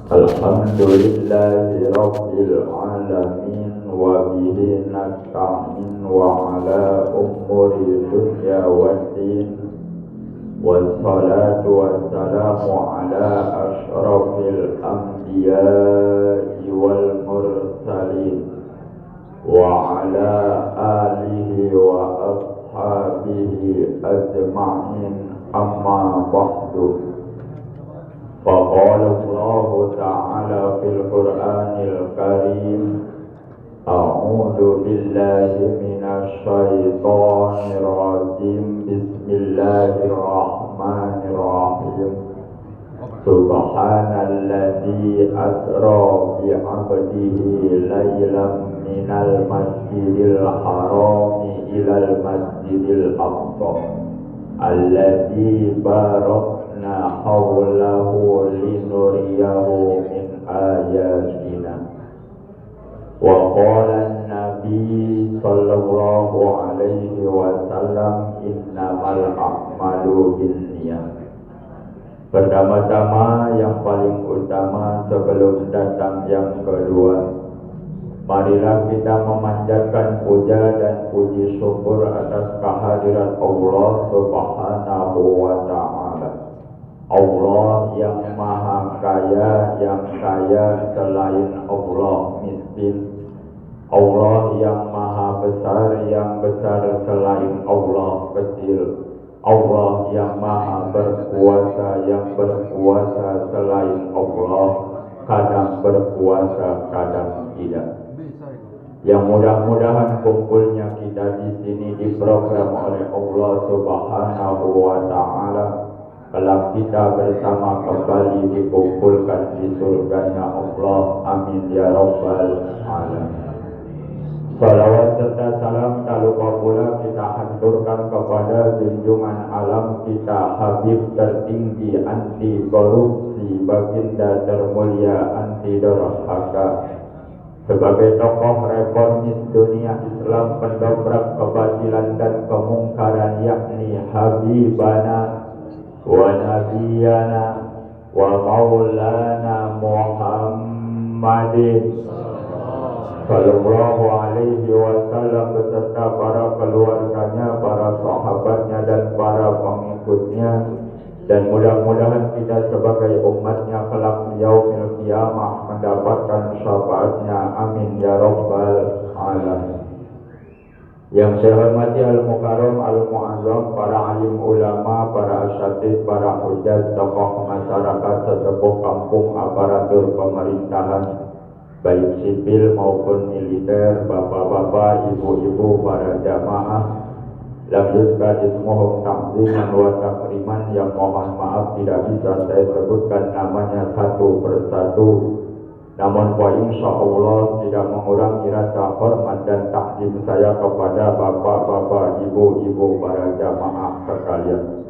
Alhamdulillahi Rabbil Alamin wa bihi nasta'in wa ala umuri dunya waddin wassalatu wassalamu ala ashrafil anbiya'i wal mursalin wa ala alihi wa ashabihi ajma'in amma ba'du. فقال الله تعالى في القرآن الكريم أعوذ بالله من الشيطان الرجيم بسم الله الرحمن الرحيم سبحان الذي أسرى بعبده ليلا من المسجد الحرام إلى المسجد الأقصى الذي باركنا حوله لنريه من آياتنا. وقال النبي صلى الله عليه وسلم إنما الأعمال بالنيات. Pertama-tama yang paling utama sebelum datang yang kedua, marilah kita memanjatkan puja dan puji syukur atas kehadiran Allah Subhanahu wa Ta'ala. Allah yang maha kaya, yang kaya selain Allah miskin. Allah yang maha besar, yang besar selain Allah kecil. Allah yang maha berkuasa, yang berkuasa selain Allah, kadang berkuasa, kadang tidak. Yang mudah-mudahan kumpulnya kita di sini diprogram oleh Allah Subhanahu wa Ta'ala. Kelak kita bersama kembali dikumpulkan di surganya Allah. Amin ya Rabbal Alamin. Salawat serta salam tak lupa pula kita haturkan kepada junjungan alam kita, Habib tertinggi anti korupsi, baginda termulia anti durhaka. Sebagai tokoh reformis dunia Islam, pendobrak kebatilan dan kemungkaran, yakni Habibana wa Nabiyana wa Maulana Muhammadin Sallallahu alaihi wasallam beserta para keluarganya, para sahabatnya dan para pengikutnya, dan mudah-mudahan kita sebagai umatnya kelak yaumil qiyamah mendapatkan syafaatnya. Amin ya Rabbal Alamin. Yang saya hormati al-mukarram al-muazzam, para alim ulama, para asyatid, para hujjah, tokoh masyarakat, sesepuh kampung, aparatur pemerintahan baik sipil maupun militer, bapak-bapak, ibu-ibu, para jamaah, lam yuzkar ismuhum ta'ziman wa takriman, yang mohon maaf tidak bisa saya sebutkan namanya satu persatu, namun wa insyaallah tidak mengurangi rasa hormat dan takdim saya kepada bapak-bapak, ibu-ibu, para jamaah sekalian.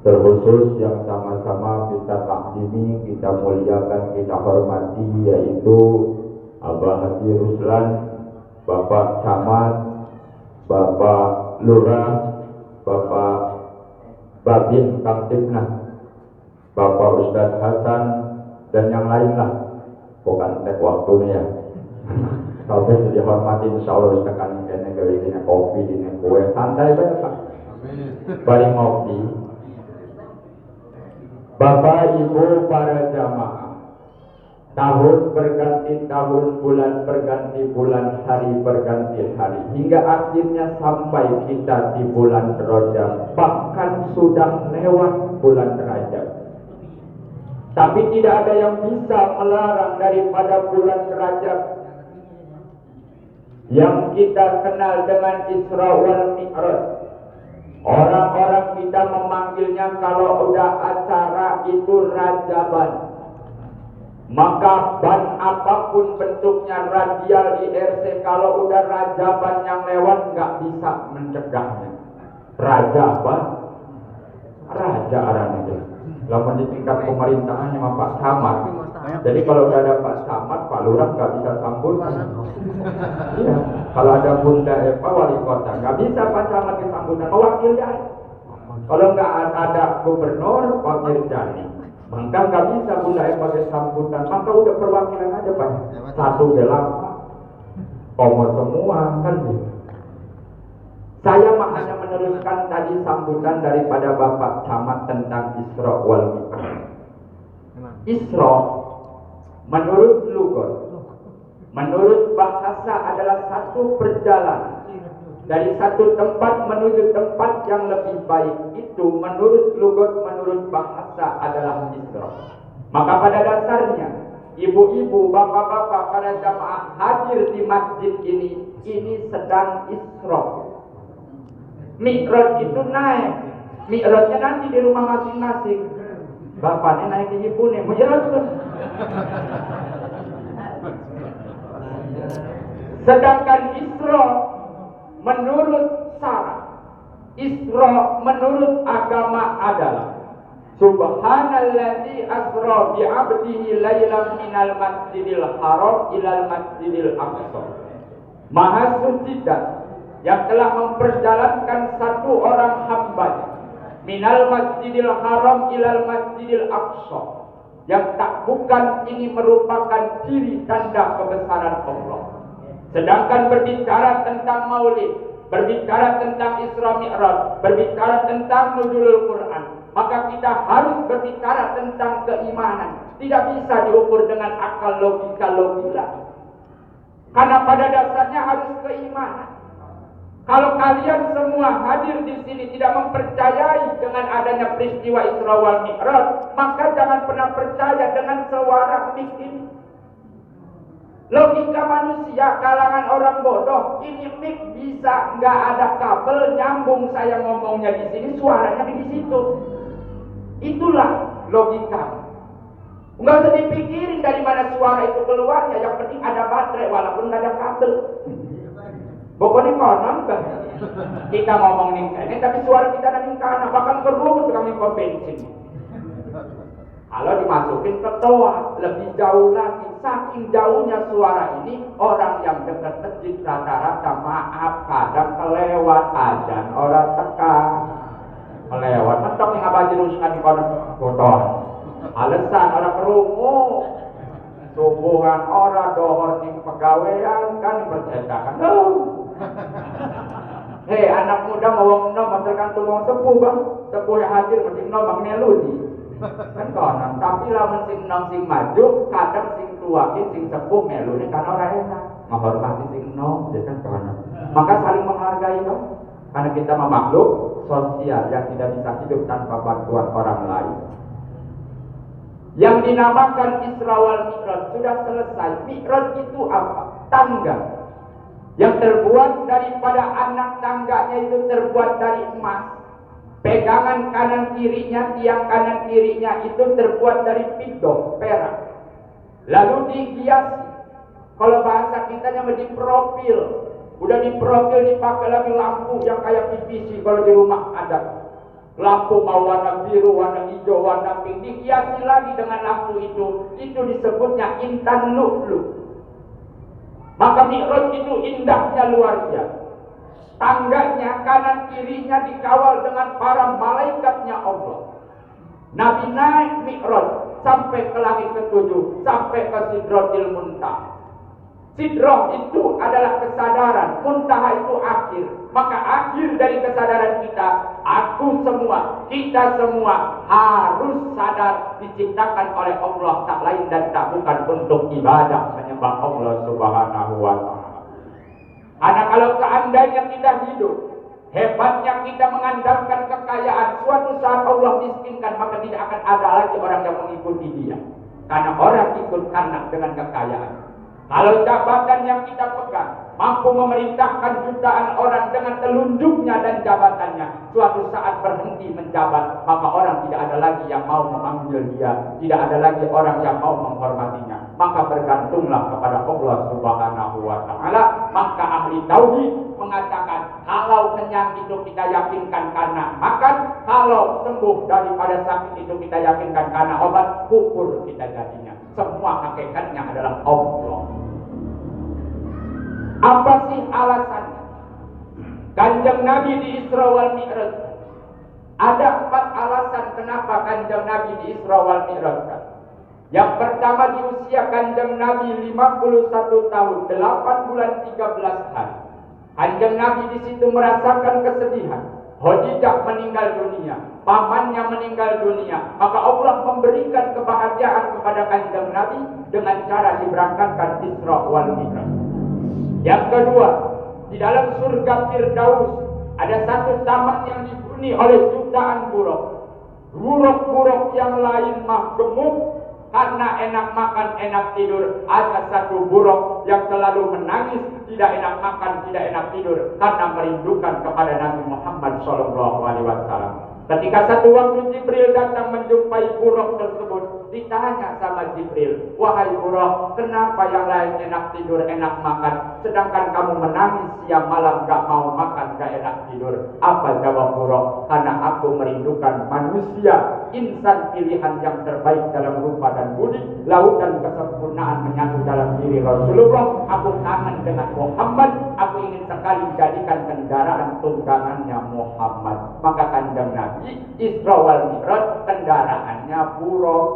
Terkhusus yang sama-sama kita takdimi, kita muliakan, kita hormati, yaitu Abah Haji Ruslan, Bapak Camat, Bapak Lurah, Bapak Babin Kamtibnas, Bapak Ustadz Hasan, dan yang lainlah. Bukan tek waktunya ya. Kalau saya dihormati, insya Allah tekan ini gini kopi, ini kue, santai banget Pak. Bari ngopi. Bapak Ibu para jamaah, tahun berganti tahun, bulan berganti bulan, hari berganti hari, hingga akhirnya sampai kita di bulan Rajab, bahkan sudah lewat bulan Rajab. Tapi tidak ada yang bisa melarang daripada bulan Rajab yang kita kenal dengan Isra wal Mi'raj. Orang-orang kita memanggilnya kalau udah acara itu Rajaban. Maka ban apapun bentuknya, radial, IRC, kalau udah Rajaban yang lewat nggak bisa mencegahnya. Rajaban, raja arahnya itu. Lalu di tingkat pemerintahannya sama Pak Camat. Jadi kalau udah ada Pak Camat, Pak Lurah nggak bisa sambut. Iya. Kalau ada Bunda Eva wali kota, nggak bisa Pak Camat disambutkan, mewakilnya. Kalau nggak ada gubernur, Pak Mirjani. Maka nggak bisa Bunda pakai sambutan, maka udah perwakilan aja Pak. Satu gelap, komo semua kan gitu. Saya hanya meneruskan tadi sambutan daripada Bapak Camat tentang Isra wal Mi'raj. Isra menurut lugat, menurut bahasa adalah satu perjalanan dari satu tempat menuju tempat yang lebih baik. Itu menurut lugat, menurut bahasa adalah Isra. Maka pada dasarnya ibu-ibu, bapak-bapak, para jamaah hadir di masjid ini sedang Isra. Mi'raj itu naik. Mi'rajnya nanti di rumah masing-masing. Bapaknya naik di ibu nih, Mi'raj tuh. Sedangkan Isra menurut syarat, Isra menurut agama adalah Subhanalladzi asra bi'abdihi lailan minal masjidil haram ilal masjidil aqsa. Maha suci dan yang telah memperjalankan satu orang hambanya minal masjidil haram ilal masjidil aqsa, yang tak bukan ini merupakan ciri tanda kebesaran Allah. Sedangkan berbicara tentang maulid, berbicara tentang Isra Mi'raj, berbicara tentang nuzulul Quran, maka kita harus berbicara tentang keimanan. Tidak bisa diukur dengan akal, logika. Karena pada dasarnya harus keimanan. Kalau kalian semua hadir di sini tidak mempercayai dengan adanya peristiwa Isra wal Mi'raj, maka jangan pernah percaya dengan suara mik ini. Logika manusia, kalangan orang bodoh, ini mik bisa nggak ada kabel nyambung saya ngomongnya di sini, suaranya di situ. Itulah logika. Nggak usah dipikirin dari mana suara itu keluarnya, yang penting ada baterai walaupun nggak ada kabel. Pokoknya konon kan kita ngomong nih ini, tapi suara kita ada nih kana, bahkan kerubut kami ke bensin. Kalau dimasukin ke toa, lebih jauh lagi. Saking jauhnya suara ini, orang yang dekat masjid rata-rata maaf kadang kelewat ajan orang tekan. Kelewat, mentok yang abah jeruskan di konon kotor. Alasan orang kerungu, subuhan orang dohor di pegawaian kan percetakan. Hei anak muda mau nom tergantung wong sepuh bang, sepuh yang hadir mesti nom bang melodi. Kan konon, tapi lamun sing nom sing maju, kadang sing tua sing sepuh melodi kan orang enak. Menghormati sing nom, jadi kan konon. Maka saling menghargai dong, karena kita makhluk sosial yang tidak bisa hidup tanpa bantuan orang lain. Yang dinamakan Isra wal Mi'raj sudah selesai. Mi'raj itu apa? Tangga yang terbuat daripada anak tangganya itu terbuat dari emas. Pegangan kanan kirinya, tiang kanan kirinya itu terbuat dari fiddah, perak. Lalu dihiasi. Kalau bahasa kitanya diprofil. Udah diprofil, dipakai lagi lampu yang kayak PVC kalau di rumah ada. Lampu mau warna biru, warna hijau, warna pink, dihiasi lagi dengan lampu itu disebutnya intan lu'lu'. Maka Mi'raj itu indahnya luar biasa. Tangganya kanan kirinya dikawal dengan para malaikatnya Allah. Nabi naik Mi'raj sampai ke langit ketujuh, sampai ke Sidratil Muntaha. Sidrah itu adalah kesadaran, muntaha itu akhir. Maka akhir dari kesadaran kita, kita semua harus sadar diciptakan oleh Allah, tak lain dan tak bukan untuk ibadah menyembah Allah Subhanahu wa ta'ala. Karena kalau seandainya kita hidup, hebatnya kita mengandalkan kekayaan, suatu saat Allah miskinkan, maka tidak akan ada lagi orang yang mengikuti dia. Karena orang ikut karena dengan kekayaan. Kalau jabatan yang kita pegang mampu memerintahkan jutaan orang dengan telunjuknya dan jabatannya, suatu saat berhenti menjabat, maka orang tidak ada lagi yang mau memanggil dia, tidak ada lagi orang yang mau menghormatinya. Maka bergantunglah kepada Allah Subhanahu wa ta'ala. Maka ahli tauhid mengatakan, kalau kenyang itu kita yakinkan karena makan, kalau sembuh daripada sakit itu kita yakinkan karena obat, kubur kita jadinya. Semua hakikatnya adalah Allah. Apa sih alasannya? Kanjeng Nabi di Isra wal Mi'raj Ada 4 alasan kenapa Kanjeng Nabi di Isra wal Mi'rajkan. Yang pertama, di usia Kanjeng Nabi 51 tahun, 8 bulan 13 hari. Kanjeng Nabi di situ merasakan kesedihan. Khadijah meninggal dunia, pamannya meninggal dunia. Maka Allah memberikan kebahagiaan kepada Kanjeng Nabi dengan cara diberangkatkan Isra wal Mi'raj. Yang kedua, di dalam surga Firdaus ada satu taman yang dihuni oleh jutaan buruk. Buruk-buruk yang lain mah gemuk karena enak makan, enak tidur. Ada satu buruk yang selalu menangis, tidak enak makan, tidak enak tidur karena merindukan kepada Nabi Muhammad SAW. Ketika satu waktu Jibril datang menjumpai buruk tersebut, ditanya sama Jibril, "Wahai buruk, kenapa yang lain enak tidur, enak makan, sedangkan kamu menangis siang malam gak mau makan, gak enak tidur?" Apa jawab buruk? "Karena aku merindukan manusia, insan pilihan yang terbaik dalam rupa dan budi, lautan kesempurnaan menyatu dalam diri Rasulullah. Aku kangen dengan Muhammad, aku ingin sekali jadikan kendaraan tunggangannya Muhammad." Maka Kanjeng Nabi Isra wal Mi'raj kendaraannya buruk.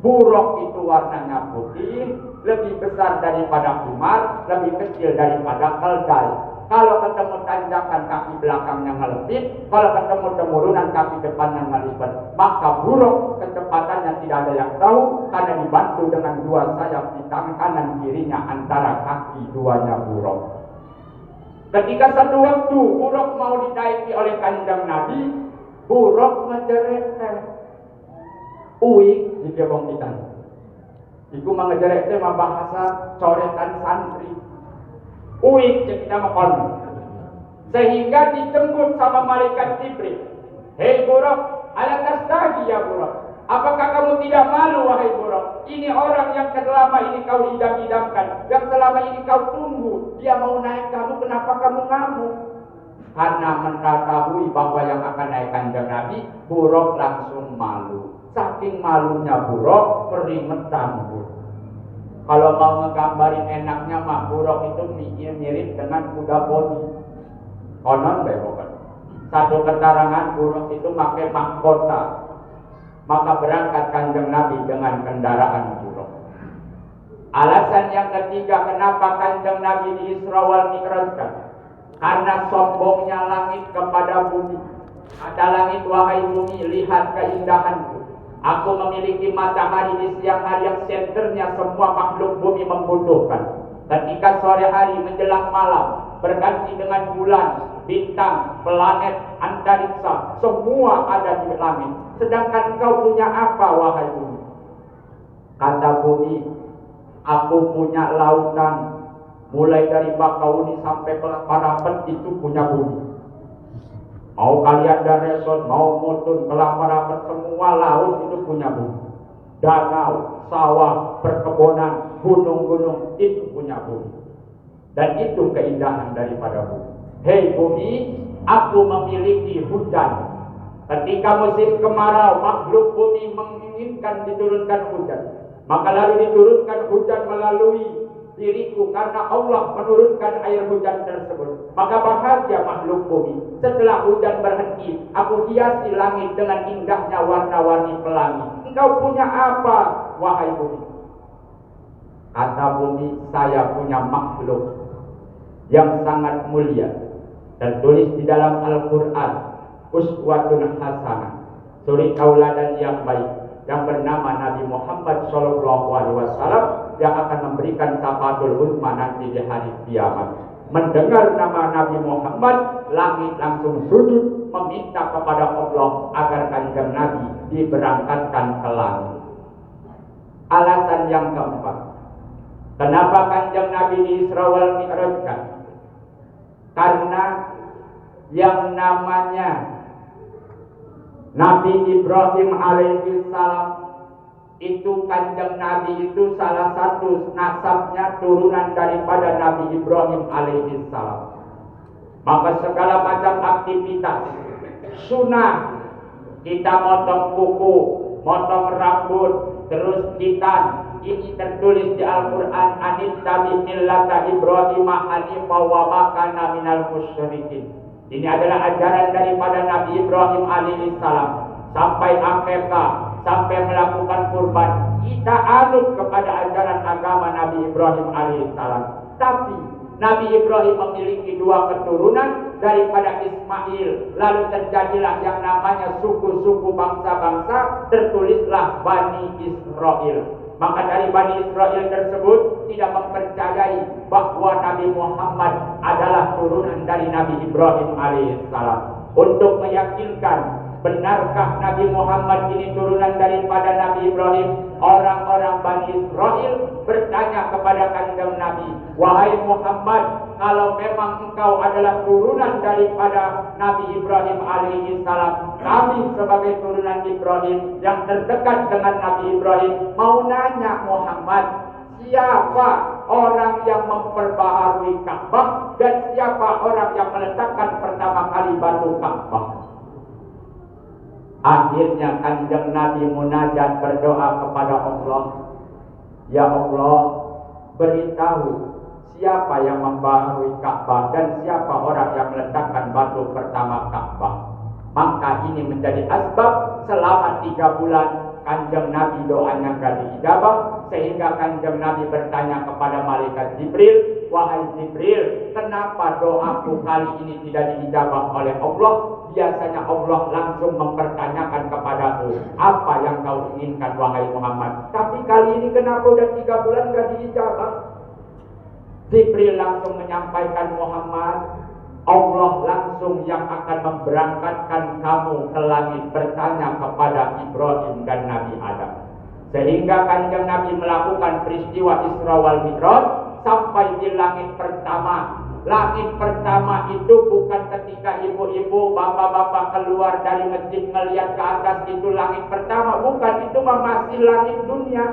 Buruk itu warnanya putih, lebih besar daripada himar, lebih kecil daripada keldai. Kalau ketemu tanjakan kaki belakangnya ngelipit, kalau ketemu temurunan kaki depannya ngelipet. Maka buruk kecepatannya tidak ada yang tahu karena dibantu dengan 2 sayap di tangan kanan kirinya antara kaki duanya buruk. Ketika satu waktu buruk mau dinaiki oleh Kanjeng Nabi, buruk ngejerek uik jika wong kita. Iku mengejerek mah bahasa coretan santri. Uik kita makon. Sehingga dijemput sama malaikat Jibril. "Hei buruk, ala tastahi ya buruk. Apakah kamu tidak malu wahai buruk? Ini orang yang selama ini kau idam-idamkan, yang selama ini kau tunggu. Dia mau naik kamu, kenapa kamu ngamuk?" Karena mengetahui bahwa yang akan naik Kanjeng Nabi, buruk langsung malu. Saking malunya buruk, keringetan buruk. Kalau mau ngegambarin enaknya mah, buruk itu mirip dengan kuda poni. Konon bewokan. Satu keterangan buruk itu pakai mahkota. Maka berangkat Kanjeng Nabi dengan kendaraan buruk. Alasan yang ketiga kenapa Kanjeng Nabi di Isra wal Mi'rajkan, karena sombongnya langit kepada bumi. "Kata langit, wahai bumi, lihat keindahanku. Aku memiliki matahari di siang hari yang senternya semua makhluk bumi membutuhkan. Ketika sore hari menjelang malam, berganti dengan bulan, bintang, planet, antariksa, semua ada di langit. Sedangkan kau punya apa, wahai bumi?" Kata bumi, "Aku punya lautan. Mulai dari Bakauni sampai Parapet itu punya bumi. Mau kalian dari resort, mau mutun, Parapet, semua laut itu punya bumi. Danau, sawah, perkebunan, gunung-gunung itu punya bumi. Dan itu keindahan daripada bumi. Hei bumi, aku memiliki hujan. Ketika musim kemarau, makhluk bumi menginginkan diturunkan hujan. Maka lalu diturunkan hujan melalui diriku karena Allah menurunkan air hujan tersebut. Maka bahagia makhluk bumi. Setelah hujan berhenti, aku hiasi langit dengan indahnya warna-warni pelangi. Engkau punya apa, wahai bumi? Kata bumi, saya punya makhluk yang sangat mulia. Tertulis di dalam Al-Quran, uswatun hasanah, suri tauladan yang baik, yang bernama Nabi Muhammad SAW, yang akan memberikan syafaatul uzma nanti di hari kiamat. Mendengar nama Nabi Muhammad, langit langsung sujud meminta kepada Allah agar Kanjeng Nabi diberangkatkan ke langit. Alasan yang keempat, kenapa Kanjeng Nabi di Isra wal Mi'rajkan? Karena yang namanya Nabi Ibrahim alaihi salam itu, Kanjeng Nabi itu salah satu nasabnya turunan daripada Nabi Ibrahim alaihi salam. Maka segala macam aktivitas sunnah, kita motong kuku, motong rambut, terus khitan, ini tertulis di Al-Quran, anittabi millata Ibrahim hanifa wa ma kana minal musyrikin. Ini adalah ajaran daripada Nabi Ibrahim alaihissalam. Sampai akikah, sampai melakukan kurban, kita anut kepada ajaran agama Nabi Ibrahim alaihissalam. Tapi Nabi Ibrahim memiliki dua keturunan daripada Ismail. Lalu terjadilah yang namanya suku-suku bangsa-bangsa, tertulislah Bani Israel. Maka dari Bani Israel tersebut tidak mempercayai bahwa Nabi Muhammad adalah turunan dari Nabi Ibrahim alaihissalam. Untuk meyakinkan benarkah Nabi Muhammad ini turunan daripada Nabi Ibrahim, orang-orang Bani Israel bertanya kepada kanjeng Nabi, "Wahai Muhammad, kalau memang engkau adalah turunan daripada Nabi Ibrahim alaihi salam, kami sebagai turunan Ibrahim yang terdekat dengan Nabi Ibrahim mau nanya Muhammad, siapa orang yang memperbaharui Ka'bah dan siapa orang yang meletakkan pertama kali batu Ka'bah?" Akhirnya kanjeng Nabi munajat berdoa kepada Allah, "Ya Allah, beritahu siapa yang membaharui Ka'bah dan siapa orang yang meletakkan batu pertama Ka'bah." Maka ini menjadi asbab selama 3 bulan kanjeng Nabi doanya gak diijabah, sehingga kanjeng Nabi bertanya kepada malaikat Jibril, "Wahai Jibril, kenapa doaku kali ini tidak diijabah oleh Allah? Biasanya Allah langsung mempertanyakan kepadaku, apa yang kau inginkan wahai Muhammad? Tapi kali ini kenapa udah 3 bulan gak diijabah?" Jibril langsung menyampaikan, "Muhammad, Allah langsung yang akan memberangkatkan kamu ke langit bertanya kepada Ibrahim dan Nabi Adam." Sehingga kanjeng Nabi melakukan peristiwa Isra wal Mi'raj sampai di langit pertama. Langit pertama itu bukan ketika ibu-ibu, bapak-bapak keluar dari masjid melihat ke atas itu langit pertama, bukan, itu masih langit dunia.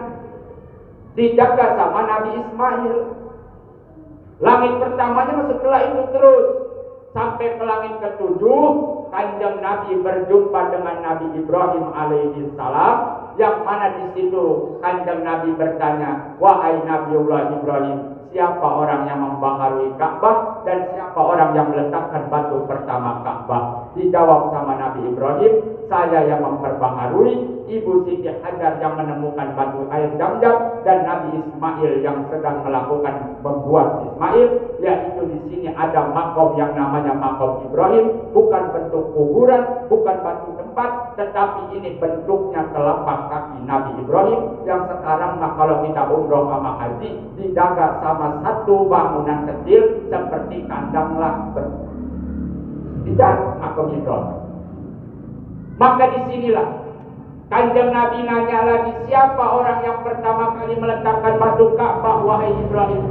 Dijaga sama Nabi Ismail. Langit pertamanya setelah itu terus sampai ke langit ke-7, kanjeng Nabi berjumpa dengan Nabi Ibrahim alaihi salam, yang mana di situ kanjeng Nabi bertanya, "Wahai Nabiullah Ibrahim, siapa orang yang membaharui Ka'bah dan siapa orang yang meletakkan batu pertama Ka'bah?" Dijawab sama Nabi Ibrahim, "Saya yang memperbaharui, Ibu Siti Hajar yang menemukan batu air Zam-Zam, dan Nabi Ismail yang sedang melakukan membuat Ismail." Yaitu di sini ada makom yang namanya makom Ibrahim, bukan bentuk kuburan, bukan batu tempat, tetapi ini bentuknya telapak kaki Nabi Ibrahim yang sekarang kalau kita umroh sama haji dijaga sama satu bangunan kecil seperti kandang lakber. Tidak makom Ibrahim. Maka disinilah kanjeng Nabi nanya lagi, siapa orang yang pertama kali meletakkan batu Ka'bah wahai Ibrahim?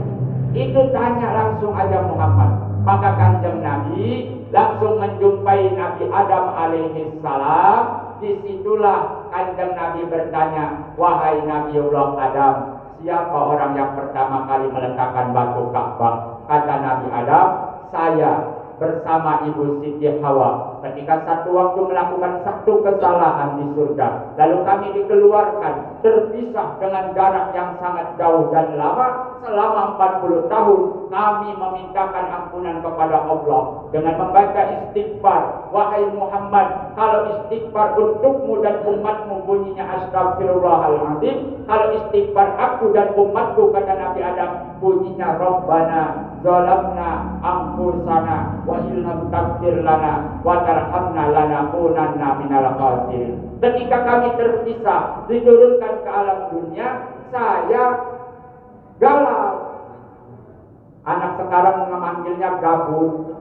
Itu tanya langsung aja Muhammad. Maka kanjeng Nabi langsung menjumpai Nabi Adam alaihi salam. Disitulah kanjeng Nabi bertanya, "Wahai Nabiullah Adam, siapa orang yang pertama kali meletakkan batu Ka'bah?" Kata Nabi Adam, "Saya bersama Ibu Siti Hawa ketika satu waktu melakukan satu kesalahan di surga. Lalu kami dikeluarkan, terpisah dengan jarak yang sangat jauh dan lama. Selama 40 tahun kami memintakan ampunan kepada Allah dengan membaca istighfar. Wahai Muhammad, kalau istighfar untukmu dan umatmu bunyinya astagfirullahaladzim. Kalau istighfar aku dan umatku, kata Nabi Adam, bunyinya Rabbana zalamna anfusana wa illam taghfir lana wa tarhamna lanakunanna minal khasirin." Ketika kami terpisah, diturunkan ke alam dunia, saya galau. Anak sekarang memanggilnya gabut.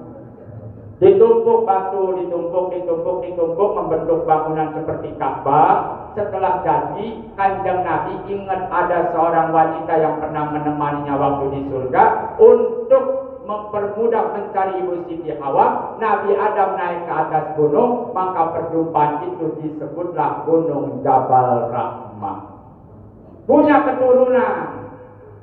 Ditumpuk batu, ditumpuk membentuk bangunan seperti Ka'bah. Setelah jadi, kanjeng Nabi ingat ada seorang wanita yang pernah menemaninya waktu di surga. Untuk mempermudah mencari Ibu Siti Hawa, Nabi Adam naik ke atas gunung. Maka perjumpaan itu disebutlah Gunung Jabal Rahmah. Punya keturunan.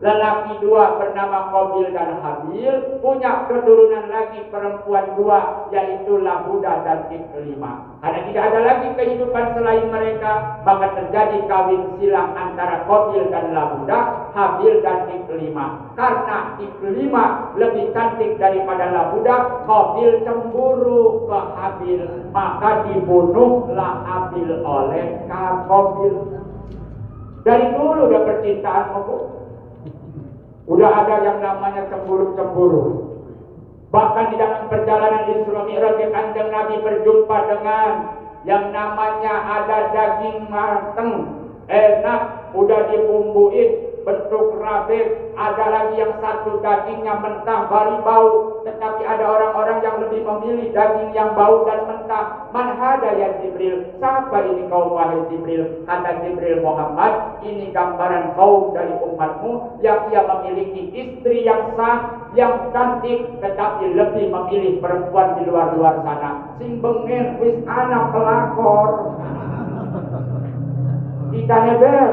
Lelaki dua bernama Qabil dan Habil, punya keturunan lagi perempuan dua, yaitu Labuda dan Iklima. Karena tidak ada lagi kehidupan selain mereka, maka terjadi kawin silang antara Qabil dan Labuda, Habil dan Iklima. Karena Iklima lebih cantik daripada Labuda, Qabil cemburu ke Habil, maka dibunuhlah Habil oleh Qabil. Dari dulu udah percintaan, udah ada yang namanya cemburu-cemburu. Bahkan di dalam perjalanan Isra Mi'raj Kanjeng Nabi berjumpa dengan yang namanya ada daging mateng, enak, udah dibumbuin, bentuk rabet. Ada lagi yang satu dagingnya mentah, bari bau. Tetapi ada orang-orang yang lebih memilih daging yang bau dan mentah. Man hada ya Jibril? Siapa ini kaum wahai Jibril? Kata Jibril, Muhammad, ini gambaran kaum dari umatmu yang ia memiliki istri yang sah, yang cantik, tetapi lebih memilih perempuan di luar-luar sana. Sing bengen wis anak pelakor. Kita neber.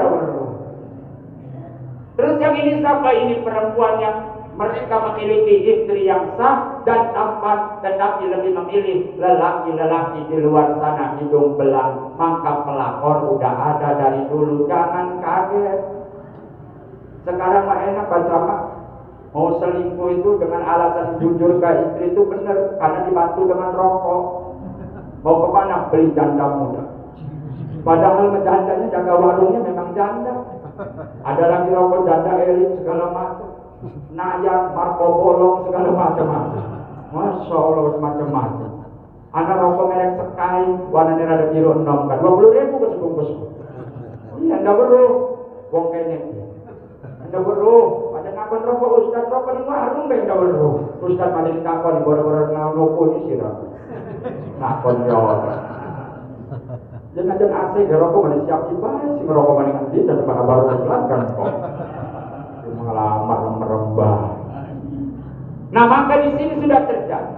Terus yang ini siapa? Ini perempuan yang mereka memiliki istri yang sah dan tampan, tetapi lebih memilih lelaki-lelaki di luar sana hidung belang. Maka pelakor udah ada dari dulu, jangan kaget. Sekarang mah enak baca mah. Mau selingkuh itu dengan alasan jujur ke istri itu benar, karena dibantu dengan rokok. Mau kemana? Beli janda muda. Padahal jandanya jaga warungnya memang janda. Ada lagi rokok janda elit segala macam, Nayang, Marco Polo segala macam-macam. Masya Allah macam-macam. Ada rokok merek Sekai, warnanya rada biru 6 kan, 20.000 ke sebungkus. Iya, ndak perlu. Wong kene. Ndak perlu. Ada nakon rokok Ustaz rokok di warung ndak perlu. Ustaz mari ditakon boro-boro nang-noko ni sira. Nakon yo. Jangan AC rokok mana siap dibayar, si ngerokok mana nanti dan mana baru kan kok. Mengelamar merembah. Nah maka di sini sudah terjadi.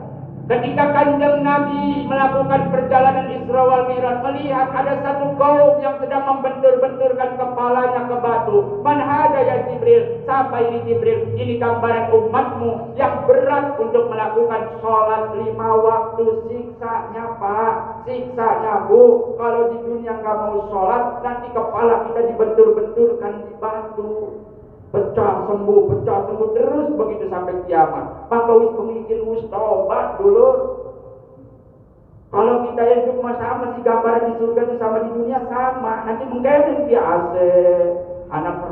Ketika Kanjeng Nabi melakukan perjalanan Isra wal Mi'raj, melihat ada satu kaum yang sedang membentur-benturkan kepalanya ke batu. Man hada ya Jibril? Siapa ini Jibril? Ini gambaran umatmu yang berat untuk melakukan sholat 5 waktu. Siksanya Pak, siksanya Bu. Kalau di dunia nggak mau sholat, nanti kepala kita dibentur-benturkan di batu. Pecah sembuh terus begitu sampai kiamat. Maka wis pemikir wis tobat dulu. Kalau kita hidup sama si gambaran di surga itu sama di dunia sama. Nanti menggendeng dia AC, anak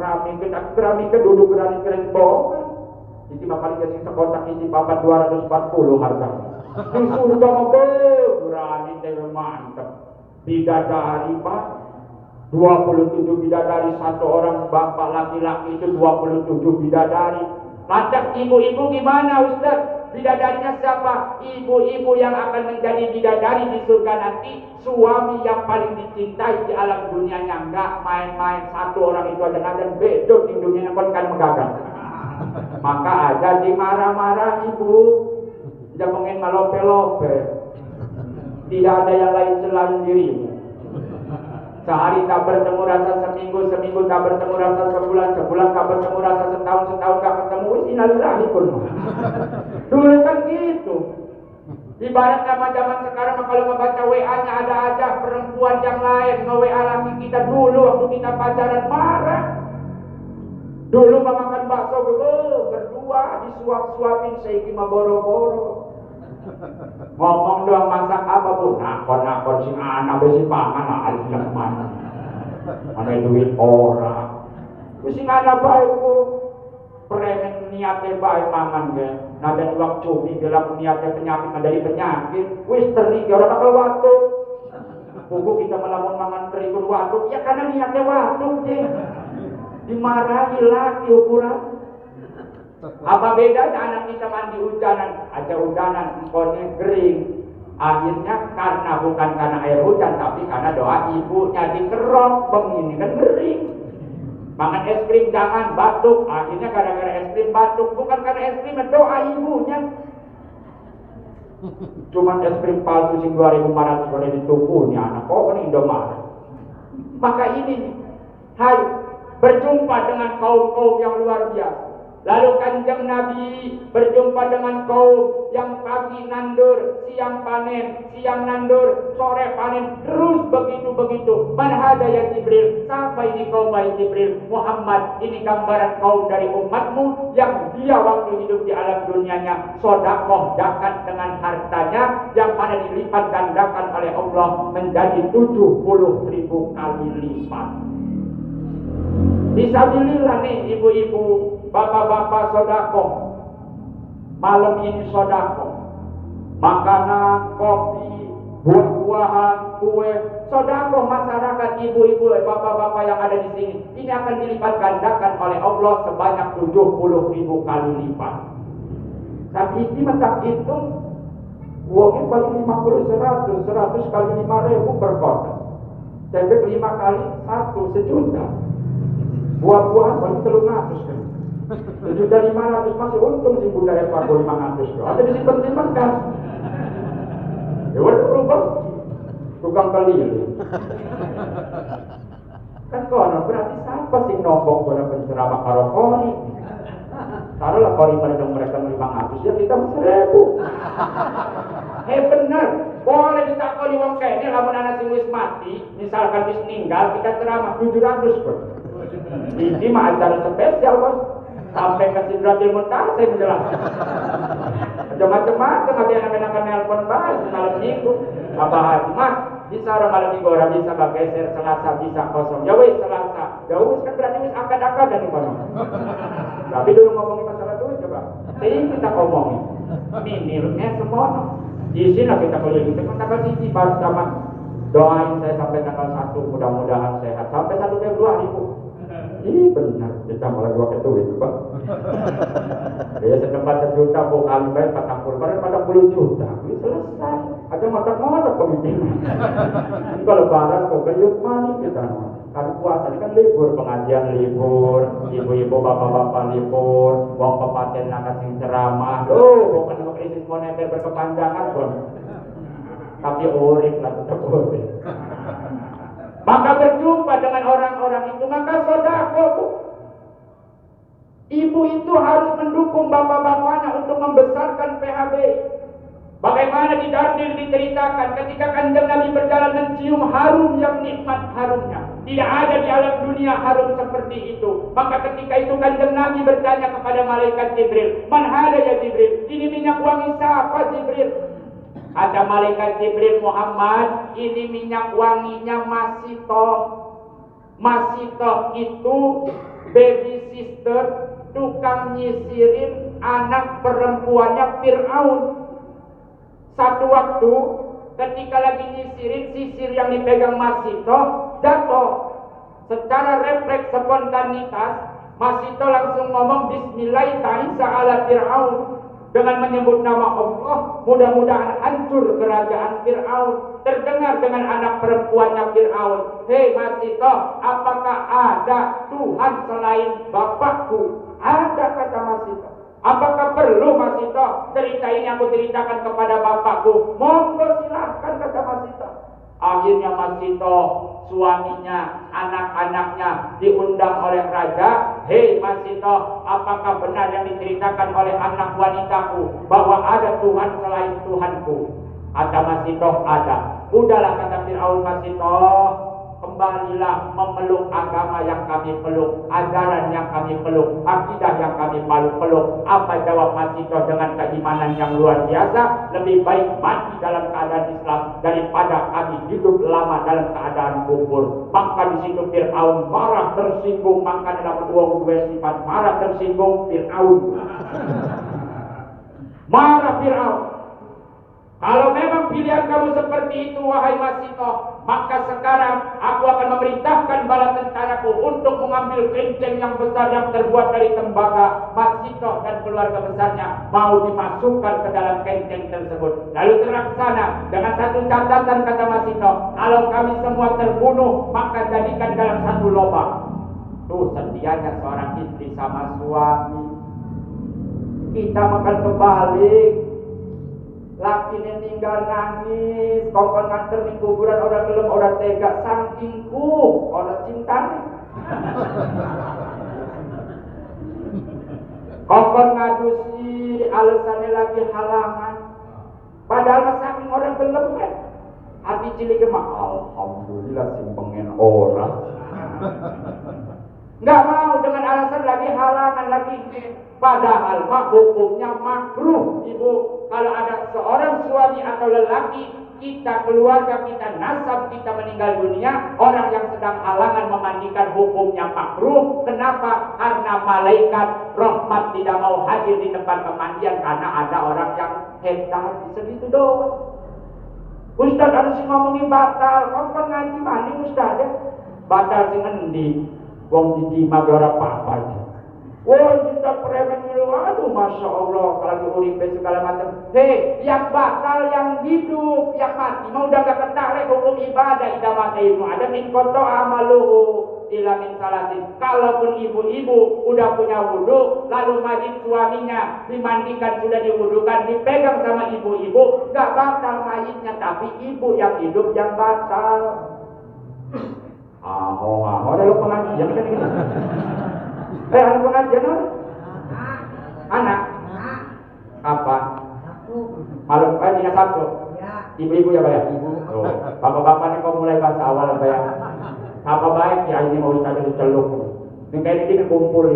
keramik duduk geranik bohong. Jadi bapak dikasih sekotak isi papan 240 harganya. Di surga mau geranik mantap. Bidadari Pak. 27 bidadari, satu orang bapak laki-laki itu 27 bidadari. Lantas ibu-ibu gimana Ustaz? Bidadarinya siapa? Ibu-ibu yang akan menjadi bidadari di surga nanti, suami yang paling dicintai di alam dunianya. Enggak main-main, satu orang itu ada bedo di dunia pun kan megagang. Maka ada dimarah-marah ibu, tidak pengen malope-lope. Tidak ada yang lain selain dirimu. Sehari tak bertemu rasa seminggu tak bertemu rasa sebulan tak bertemu rasa setahun tak ketemu. Innalillahi pun. Dulu kan gitu. Ibarat zaman sekarang kalau membaca WA-nya ada aja perempuan yang lain nge-WA laki kita dulu waktu kita pacaran marah. Dulu makan bakso berdua disuap-suapin seiki mah boro-boro. Ngomong doang masak apa Bu? Nakon sing anak besi pangan aja mana. Mana duit orang. Ku sing anak bae ku. Premen niate bae mangan ge. Nada uang cumi gelap niate penyakit dari penyakit. Wis teri ora bakal watu. Buku kita melamun mangan teri kun watu ya karena niate watu ge. Dimarahi lagi ukuran. Apa bedanya anak kita mandi hujanan, aja hujanan, engkonnya kering. Akhirnya karena bukan karena air hujan, tapi karena doa ibunya dikerok, begini kan kering. Makan es krim jangan batuk, akhirnya gara-gara es krim batuk, bukan karena es krim, doa ibunya. Cuman es krim palsu sing 2.500 boleh dituku nih anak, kok ini Indomaret. Maka ini nih, hai berjumpa dengan kaum-kaum yang luar biasa. Lalu Kanjeng Nabi berjumpa dengan kaum yang pagi nandur, siang panen, siang nandur, sore panen, terus begitu. Man hada ya Jibril? Siapa ini kaum wahai Jibril? Muhammad, ini gambaran kaum dari umatmu yang dia waktu hidup di alam dunianya sedekah zakat dengan hartanya yang mana dilipat gandakan oleh Allah menjadi 70.000 kali lipat. Fisabilillah nih ibu-ibu, bapak-bapak sedekah. Malam ini sedekah. Makanan, kopi, buah-buahan, kue, sedekah masyarakat ibu-ibu, bapak-bapak yang ada di sini. Ini akan dilipat gandakan oleh Allah sebanyak 70.000 kali lipat. Tapi ini mentak itu uangnya paling 50, 100 kali 5.000 per kotak. Cebek 5 kali 1 sejuta. Buah-buahan paling 300 kan. 1.500.000 masih untung si bunda yang pakai 500 ada disimpan-simpan kan. Ya udah berubah tukang keliling. Kan kono berarti siapa sih nombok pada penceramah karokori. Taruhlah kori pada mereka 500 ya kita 1.000. Benar, boleh ditakoni wong kene lamun ana sing wis mati, misalkan wis ninggal kita ceramah 700 pun. Ini mah acara spesial bos. Sampai ke Sidratil Muntaha saya menjelaskan. Macam-macam ada yang akan nelpon bahas malam minggu. Abah Haji mah bisa orang malam minggu orang bisa geser Selasa bisa kosong. Ya wis Selasa. Ya wis kan berarti wis akad-akad dari kono. Tapi dulu ngomongin masalah duit coba. Ini kita ngomongin. Minilnya semua. Di sini kita keliling tanggal 1 baru sama doain saya sampai tanggal 1 mudah-mudahan sehat sampai 1 Februari Bu. Ini benar, kita malah 2 ketua itu Pak. Ya setempat 1 juta Bu kali bayar 40, pada 10 juta. Ini selesai. Aja mata-mata pemikiran. Ini kalau lebaran kok gayut mani kita. Kan puasa ini kan libur, pengajian libur, ibu-ibu bapak-bapak libur, wong pepaten nak sing ceramah. Bukan krisis moneter berkepanjangan pun. Tapi urip lah tetap urip. Maka berjumpa dengan orang-orang itu, maka sedekah Bu. Ibu itu harus mendukung bapak-bapaknya untuk membesarkan PHB. Bagaimana di Dardir diceritakan ketika Kanjeng Nabi berjalan mencium harum yang nikmat harumnya. Tidak ada di alam dunia harum seperti itu. Maka ketika itu Kanjeng Nabi bertanya kepada malaikat Jibril, "Man hada ya Jibril? Ini minyak wangi siapa Jibril?" Ada malaikat Jibril, Muhammad, ini minyak wanginya Masitoh. Masitoh itu baby sister, tukang nyisirin anak perempuannya Fir'aun. Satu waktu ketika lagi nyisirin, sisir yang dipegang Masitoh jatuh. Secara refleks spontanitas, Masitoh langsung ngomong Bismillah ta'isa ala Fir'aun. Dengan menyebut nama Allah, mudah-mudahan hancur kerajaan Fir'aun. Terdengar dengan anak perempuannya Fir'aun, "Hei Masitoh, apakah ada Tuhan selain Bapakku?" Ada, kata Masitoh. "Apakah perlu Masitoh cerita ini aku ceritakan kepada Bapakku?" "Monggo silahkan," kata Masitoh. Akhirnya Masitoh, suaminya, anak-anaknya diundang oleh raja. "Hei Masitoh, apakah benar yang diceritakan oleh anak wanitaku bahwa ada Tuhan selain Tuhanku?" Kata Masitoh, "Ada." "Udahlah," kata Fir'aun, "Masitoh, kembalilah memeluk agama yang kami peluk, ajaran yang kami peluk, akidah yang kami peluk." Apa jawab Masitoh dengan keimanan yang luar biasa? "Lebih baik mati dalam keadaan Islam daripada kami hidup lama dalam keadaan kufur." Maka di situ Fir'aun marah tersinggung. Maka dalam dua sifat marah tersinggung Fir'aun. Marah Fir'aun. Kalau memang pilihan kamu seperti itu, wahai Masitoh, maka sekarang aku akan memerintahkan bala tentaraku untuk mengambil kenceng yang besar yang terbuat dari tembaga. Masitoh dan keluarga besarnya mau dimasukkan ke dalam kenceng tersebut. Lalu terlaksana dengan satu catatan, kata Masitoh, "Kalau kami semua terbunuh, maka jadikan dalam satu lubang." Tuh setianya seorang istri sama suami. Kita makan kebalik. Lakinya tinggal nangis, kongkon nganter di kuburan, orang gelem, orang tega, saking orang cintanya. Kokon ngadusi alasannya lagi halangan. Padahal saking orang gelem kan. Hati cilik mah alhamdulillah sing pengen orang. Nggak mau dengan alasan lagi halangan lagi. Padahal mah hukumnya makruh, Ibu. Kalau ada seorang suami atau lelaki, kita keluarga kita, nasab kita meninggal dunia, orang yang sedang halangan memandikan hukumnya makruh. Kenapa? Karena malaikat rahmat tidak mau hadir di tempat pemandian karena ada orang yang hebat. Segitu doang. Ustaz harus ngomongin batal. Kamu kan ngaji mandi Ustaz ya? Batal sing endi? Wong dijima ora apa-apa aja. Wah, kita premen dulu, aduh masya Allah, apalagi uripe segala macam. Hei, yang batal, yang hidup, yang mati, mau udah gak ketarik hukum ibadah, idah mati ilmu ada min koto amaluhu ila min salasin. Kalaupun ibu-ibu udah punya wudhu, lalu mayit suaminya dimandikan, sudah diwudukan, dipegang sama ibu-ibu, gak batal mayitnya, tapi ibu yang hidup yang batal. Ada lo pengajian kan ini? Ada pengajian apa? Anak? Apa? Malam ini Sabtu? Ibu-ibu ya Pak ya? Oh. Bapak-bapak ini kok mulai bahasa awal Pak ya? Apa baik ya ini mau Ustaz diceluk. Ini kayak ini kumpul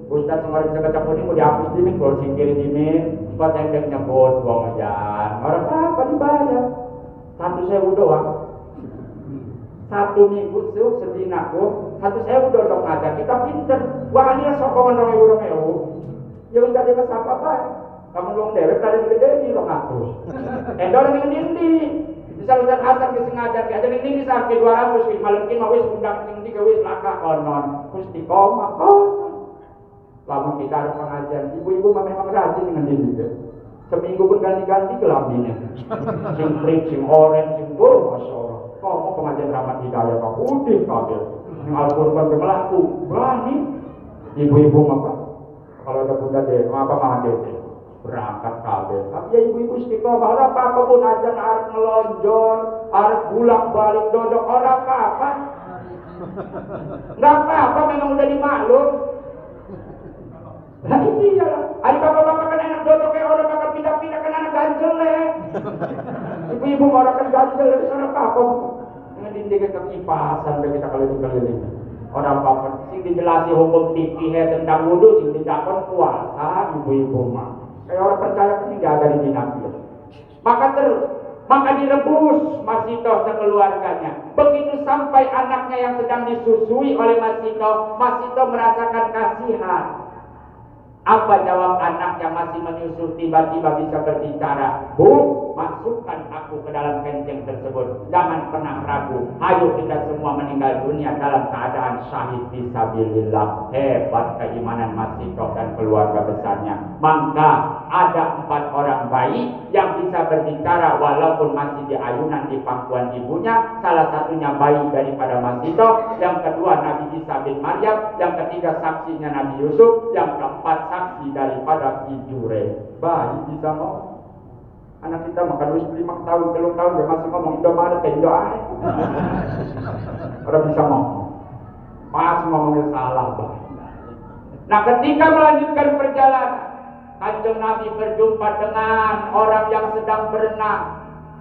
Ustaz semua bisa kecapun ini mau dihapus dimin, kalau singkir dimin, kok tendek nyebut, buang aja. Orang apa dibayar? 1.000 doang. 1 minggu sedina aku 1.000 dong ngajar kita pinter. Wah ini sokongan 2.000 ya udah dia sapa apa kamu long dewek tadi gede di 200 dorong yang dindi bisa Ustaz Hasan ke ngajar aja ini bisa ke 200 wis malam ki wis undang sing 3 wis laka konon Gusti koma lamun kita ada pengajian ibu-ibu memang rajin dengan dindi seminggu pun ganti-ganti kelambinnya sing pink sing orange sing masya Allah. Kok pengajian rahmat hidayah kok udah kabel yang Al-Quran berlaku berani ibu-ibu apa kalau ada bunda deh apa mah deh berangkat kabel tapi ya ibu-ibu istiqomah orang apa pun aja harus ngelonjor harus bulak balik dodok orang apa nggak apa-apa memang udah dimaklum nah ini ya ada bapak-bapak kan enak dodok kayak orang bakal pindah-pindah kan anak ganjel ibu-ibu orang kan ganjel orang apa ngedinding ke kipasan bagi kita keliling-keliling orang apa sing dijelasi hukum fikih tentang wudu sing didakon puasa ibu-ibu mah kayak orang percaya ini nggak ada di Nabi maka direbus Masito sekeluarganya begitu sampai anaknya yang sedang disusui oleh Masito merasakan kasihan. Apa jawab anak yang masih menyusu tiba-tiba bisa berbicara? Bu, masukkan aku ke dalam kencing tersebut. Jangan pernah ragu. Ayo kita semua meninggal dunia dalam keadaan syahid fisabilillah. Hebat keimanan Masito dan keluarga besarnya. Maka ada 4 orang bayi yang bisa berbicara walaupun masih di ayunan di pangkuan ibunya. Salah satunya bayi daripada Masito. Yang kedua Nabi Isa bin Maryam. Yang ketiga saksinya Nabi Yusuf. Yang keempat saksi daripada Ijure. Bayi bisa ngomong. Anak kita makan wis 5 tahun, 3 tahun dia masih ngomong Indomaret kayak Indoae. Orang bisa ngomong. Pas ngomongnya salah Bayi. Nah ketika melanjutkan perjalanan Kanjeng Nabi berjumpa dengan orang yang sedang berenang